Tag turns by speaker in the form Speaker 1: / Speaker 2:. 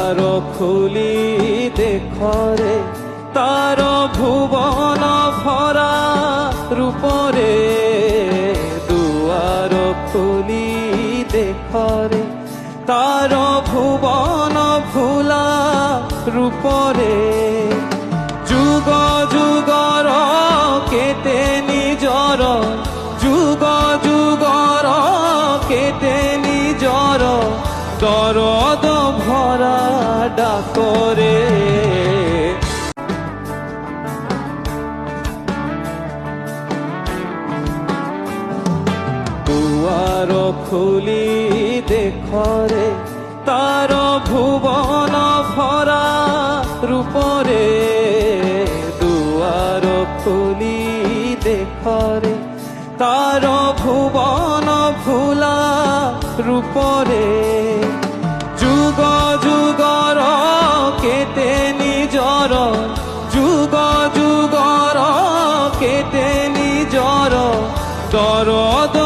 Speaker 1: দুয়ার খুলি দেখরে তার ভুবন ভরা রূপরে দুয়ার খুলি দেখরে তার ভুবন ভুলা রূপরে যুগ যুগর কেটে নিজর যুগ যুগর কেটে নিজর দরদ ভরা ডাকরে দুয়ার খুলি দেখরে তার ভুবন ভরা রূপরে দুয়ার খুলি দেখরে তার ভুবন ভুলা রূপরে যুগ যুগর কেটে নিজর যুগ যুগর কেটে নিজর দরদ